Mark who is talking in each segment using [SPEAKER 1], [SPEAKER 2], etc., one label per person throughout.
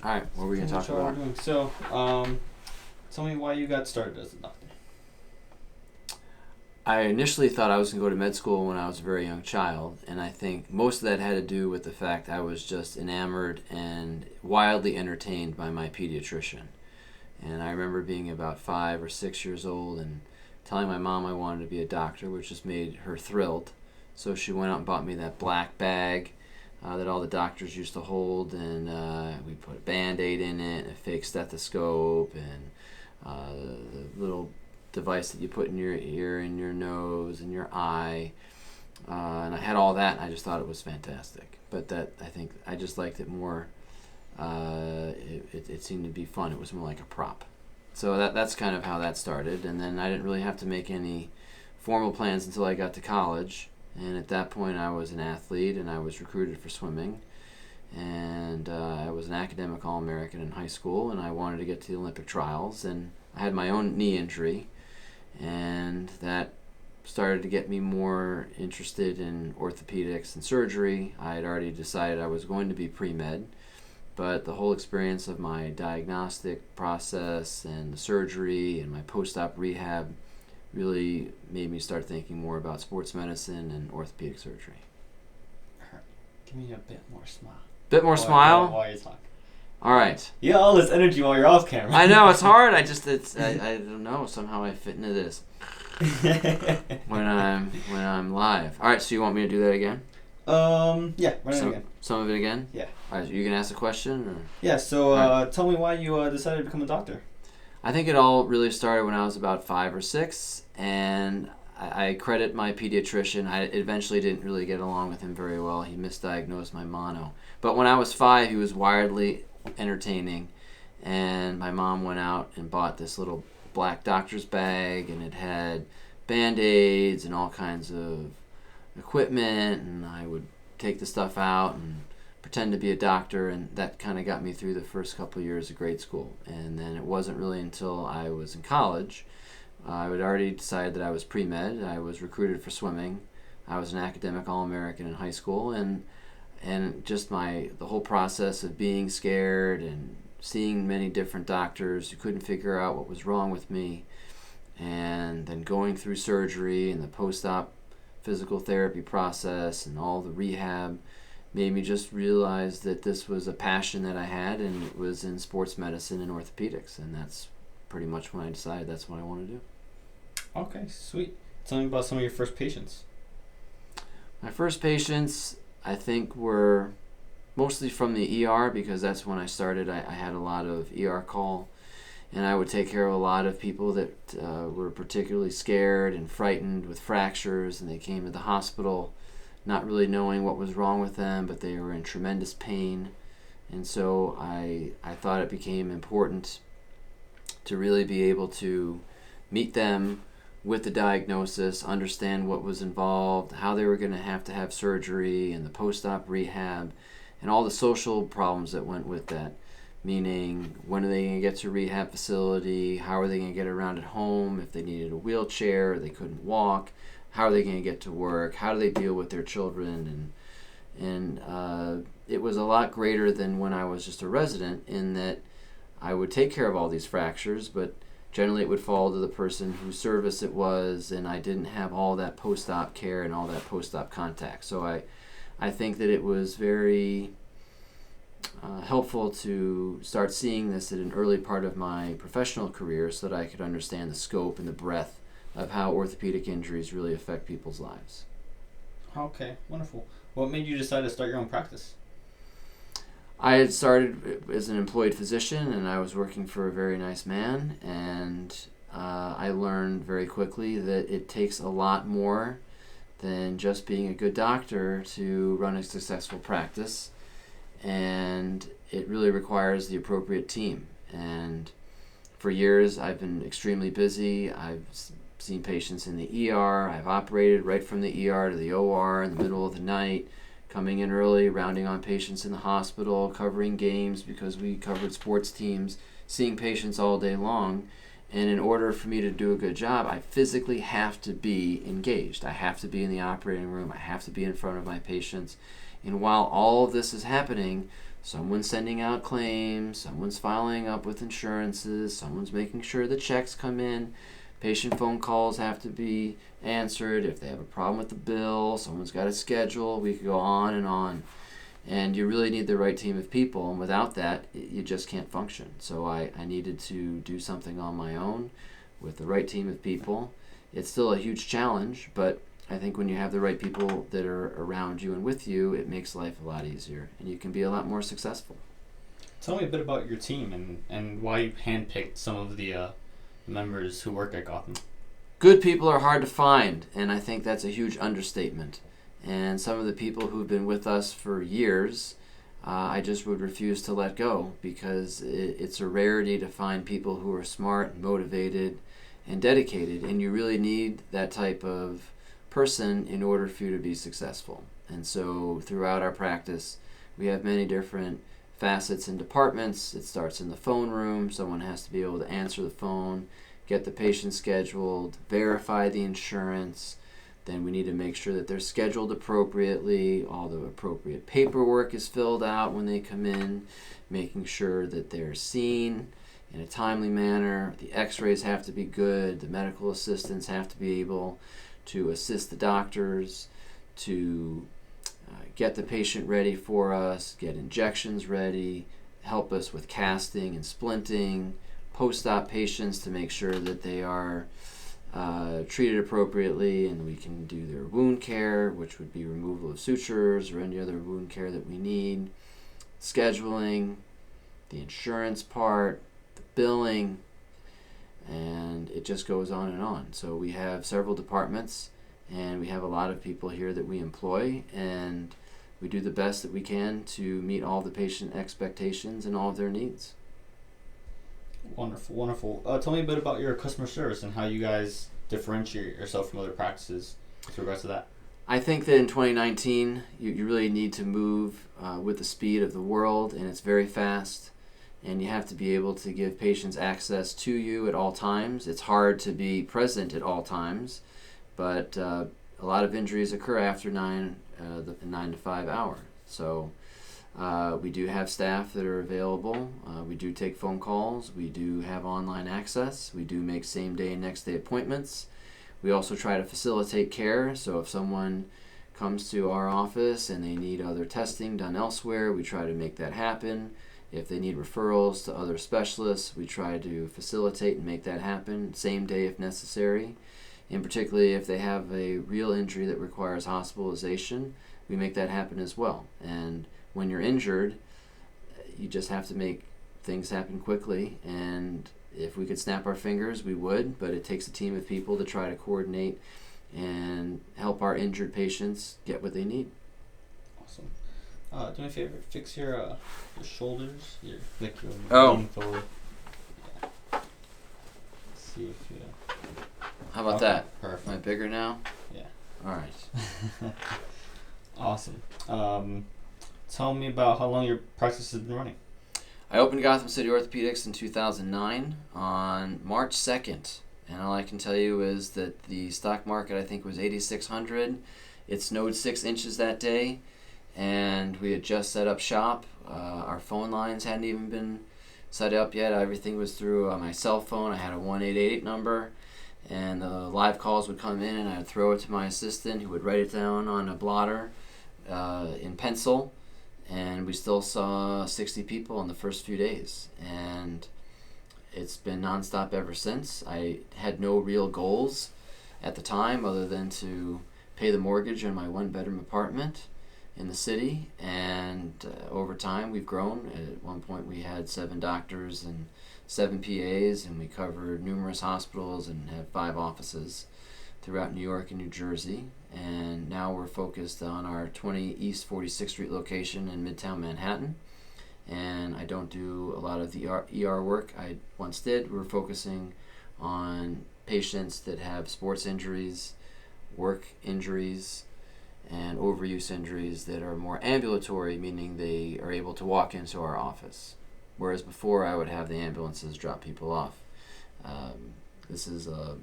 [SPEAKER 1] All right, what are we going to talk about?
[SPEAKER 2] So, tell me why you got started as a doctor.
[SPEAKER 1] I initially thought I was going to go to med school when I was a very young child, and I think most of that had to do with the fact I was just enamored and wildly entertained by my pediatrician. And I remember being about 5 or 6 years old and telling my mom I wanted to be a doctor, which just made her thrilled. So she went out and bought me that black bag that all the doctors used to hold, and we put a Band-Aid in it, a fake stethoscope, and the little device that you put in your ear and your nose and your eye. And I had all that, and I just thought it was fantastic. But that, I think I just liked it more. It seemed to be fun. It was more like a prop. So that's kind of how that started. And then I didn't really have to make any formal plans until I got to college. And at that point, I was an athlete, and I was recruited for swimming. And I was an academic All-American in high school, and I wanted to get to the Olympic trials. And I had my own knee injury, and that started to get me more interested in orthopedics and surgery. I had already decided I was going to be pre-med, but the whole experience of my diagnostic process and the surgery and my post-op rehab really made me start thinking more about sports medicine and orthopedic surgery.
[SPEAKER 2] Give me a bit more smile.
[SPEAKER 1] Bit more smile?
[SPEAKER 2] While you talk.
[SPEAKER 1] All right.
[SPEAKER 2] You got all this energy while you're off camera.
[SPEAKER 1] I know, it's hard. I don't know. Somehow I fit into this when I'm live. All right, so you want me to do that again?
[SPEAKER 2] Yeah, run it again.
[SPEAKER 1] Some of it again?
[SPEAKER 2] Yeah.
[SPEAKER 1] All right, so you can ask a question? Or?
[SPEAKER 2] Yeah, so tell me why you decided to become a doctor.
[SPEAKER 1] I think it all really started when I was about 5 or 6, and I credit my pediatrician. I eventually didn't really get along with him very well. He misdiagnosed my mono. But when I was 5, he was wildly entertaining, and my mom went out and bought this little black doctor's bag, and it had Band-Aids and all kinds of equipment, and I would take the stuff out and pretend to be a doctor, and that kind of got me through the first couple of years of grade school. And then it wasn't really until I was in college. I had already decided that I was pre-med. I was recruited for swimming. I was an academic All-American in high school, and just the whole process of being scared and seeing many different doctors who couldn't figure out what was wrong with me, and then going through surgery and the post-op physical therapy process and all the rehab made me just realize that this was a passion that I had, and it was in sports medicine and orthopedics, and that's pretty much when I decided that's what I want to do.
[SPEAKER 2] Okay, sweet. Tell me about some of your first patients.
[SPEAKER 1] My first patients, I think, were mostly from the ER, because that's when I started. I had a lot of ER call, and I would take care of a lot of people that were particularly scared and frightened with fractures, and they came to the hospital not really knowing what was wrong with them, but they were in tremendous pain. And so I thought it became important to really be able to meet them with the diagnosis, understand what was involved, how they were going to have surgery, and the post-op rehab, and all the social problems that went with that. Meaning, when are they going to get to a rehab facility? How are they going to get around at home? If they needed a wheelchair, they couldn't walk. How are they going to get to work? How do they deal with their children? And it was a lot greater than when I was just a resident, in that I would take care of all these fractures, but generally it would fall to the person whose service it was, and I didn't have all that post-op care and all that post-op contact. So I think that it was very helpful to start seeing this at an early part of my professional career, so that I could understand the scope and the breadth of how orthopedic injuries really affect people's lives.
[SPEAKER 2] Okay, wonderful. What made you decide to start your own practice?
[SPEAKER 1] I had started as an employed physician, and I was working for a very nice man, and I learned very quickly that it takes a lot more than just being a good doctor to run a successful practice, and it really requires the appropriate team. And for years I've been extremely busy. I've seen patients in the ER. I've operated right from the ER to the OR in the middle of the night, coming in early, rounding on patients in the hospital, covering games because we covered sports teams, seeing patients all day long. And in order for me to do a good job, I physically have to be engaged. I have to be in the operating room. I have to be in front of my patients. And while all of this is happening, Someone's sending out claims, someone's following up with insurances, someone's making sure the checks come in. Patient phone calls have to be answered. If they have a problem with the bill, someone's got a schedule. We could go on and on. And you really need the right team of people, and without that, you just can't function. So I needed to do something on my own with the right team of people. It's still a huge challenge, but I think when you have the right people that are around you and with you, it makes life a lot easier, and you can be a lot more successful.
[SPEAKER 2] Tell me a bit about your team and why you handpicked some of the members who work at Gotham.
[SPEAKER 1] Good people are hard to find, and I think that's a huge understatement. And some of the people who've been with us for years, I just would refuse to let go, because it's a rarity to find people who are smart, motivated, and dedicated, and you really need that type of person in order for you to be successful. And so throughout our practice, we have many different facets and departments. It starts in the phone room. Someone has to be able to answer the phone, get the patient scheduled, verify the insurance. Then we need to make sure that they're scheduled appropriately, all the appropriate paperwork is filled out when they come in, making sure that they're seen in a timely manner. The x-rays have to be good. The medical assistants have to be able to assist the doctors to get the patient ready for us, get injections ready, help us with casting and splinting, post-op patients to make sure that they are treated appropriately, and we can do their wound care, which would be removal of sutures or any other wound care that we need, scheduling, the insurance part, the billing, and it just goes on and on. So we have several departments, and we have a lot of people here that we employ, and we do the best that we can to meet all the patient expectations and all of their needs.
[SPEAKER 2] Wonderful, wonderful. Tell me a bit about your customer service and how you guys differentiate yourself from other practices with regards to that.
[SPEAKER 1] I think that in 2019, you really need to move with the speed of the world, and it's very fast, and you have to be able to give patients access to you at all times. It's hard to be present at all times, but a lot of injuries occur after the 9 to 5 hour. So we do have staff that are available. We do take phone calls. We do have online access. We do make same day and next day appointments. We also try to facilitate care. So if someone comes to our office and they need other testing done elsewhere, we try to make that happen. If they need referrals to other specialists, we try to facilitate and make that happen same day if necessary. And particularly if they have a real injury that requires hospitalization, we make that happen as well. And when you're injured, you just have to make things happen quickly, and if we could snap our fingers, we would, but it takes a team of people to try to coordinate and help our injured patients get what they need.
[SPEAKER 2] Awesome. Do me a favor, fix your shoulders, your
[SPEAKER 1] Oh.
[SPEAKER 2] forward. Yeah. Let's see if you...
[SPEAKER 1] How about that?
[SPEAKER 2] Perfect.
[SPEAKER 1] Am I bigger now?
[SPEAKER 2] Yeah.
[SPEAKER 1] All right.
[SPEAKER 2] Awesome. Tell me about how long your practice has been running.
[SPEAKER 1] I opened Gotham City Orthopedics in 2009 on March 2nd, and all I can tell you is that the stock market, I think, was 8,600. It snowed 6 inches that day, and we had just set up shop. Our phone lines hadn't even been set up yet. Everything was through my cell phone. I had a 1888 number, and the live calls would come in, and I'd throw it to my assistant, who would write it down on a blotter in pencil. And we still saw 60 people in the first few days, and it's been nonstop ever since. I had no real goals at the time other than to pay the mortgage on my 1-bedroom apartment in the city, and over time we've grown. At one point we had 7 doctors and 7 PAs, and we covered numerous hospitals and had 5 offices throughout New York and New Jersey. And now we're focused on our 20 East 46th Street location in Midtown Manhattan. And I don't do a lot of the ER work I once did. We're focusing on patients that have sports injuries, work injuries, and overuse injuries that are more ambulatory, meaning they are able to walk into our office. Whereas before I would have the ambulances drop people off. This is a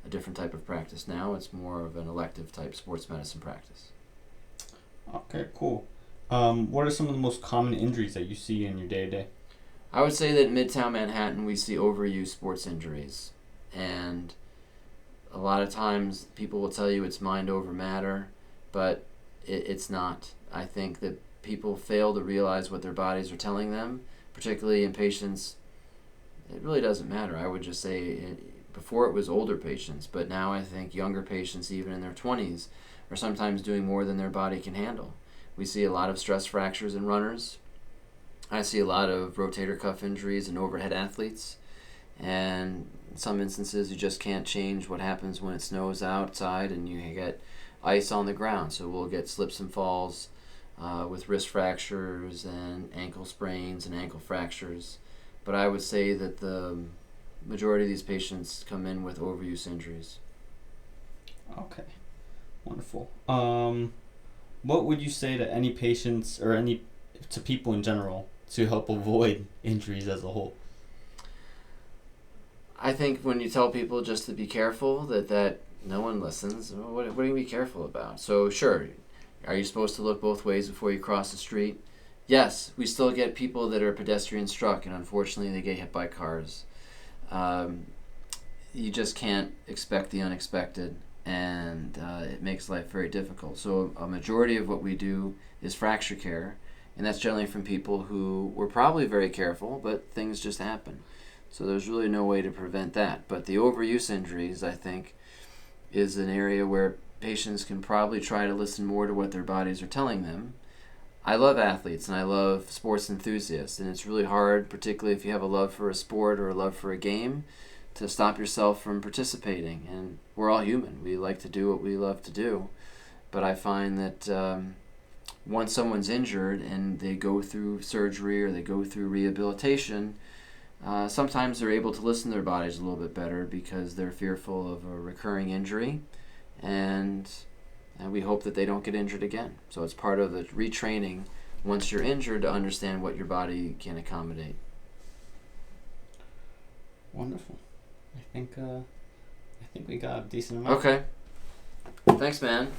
[SPEAKER 1] different type of practice now. It's more of an elective type sports medicine practice.
[SPEAKER 2] Okay, cool. What are some of the most common injuries that you see in your day to day?
[SPEAKER 1] I would say that in Midtown Manhattan we see overuse sports injuries, and a lot of times people will tell you it's mind over matter, but it's not. I think that people fail to realize what their bodies are telling them, particularly in patients. It really doesn't matter. I would just say before it was older patients, but now I think younger patients, even in their 20s, are sometimes doing more than their body can handle. We see a lot of stress fractures in runners. I see a lot of rotator cuff injuries in overhead athletes. And in some instances, you just can't change what happens when it snows outside and you get ice on the ground. So we'll get slips and falls with wrist fractures and ankle sprains and ankle fractures. But I would say that the majority of these patients come in with overuse injuries.
[SPEAKER 2] Okay, wonderful. What would you say to any patients or to people in general to help avoid injuries as a whole?
[SPEAKER 1] I think when you tell people just to be careful, that no one listens. What are you be careful about? So sure, are you supposed to look both ways before you cross the street? Yes, we still get people that are pedestrian struck, and unfortunately they get hit by cars. You just can't expect the unexpected, and it makes life very difficult. So a majority of what we do is fracture care, and that's generally from people who were probably very careful, but things just happen. So there's really no way to prevent that. But the overuse injuries, I think, is an area where patients can probably try to listen more to what their bodies are telling them. I love athletes and I love sports enthusiasts, and it's really hard, particularly if you have a love for a sport or a love for a game, to stop yourself from participating. And we're all human. We like to do what we love to do. But I find that once someone's injured and they go through surgery or they go through rehabilitation, sometimes they're able to listen to their bodies a little bit better because they're fearful of a recurring injury, and we hope that they don't get injured again. So it's part of the retraining once you're injured to understand what your body can accommodate.
[SPEAKER 2] Wonderful. I think we got a decent amount.
[SPEAKER 1] Okay. Thanks, man.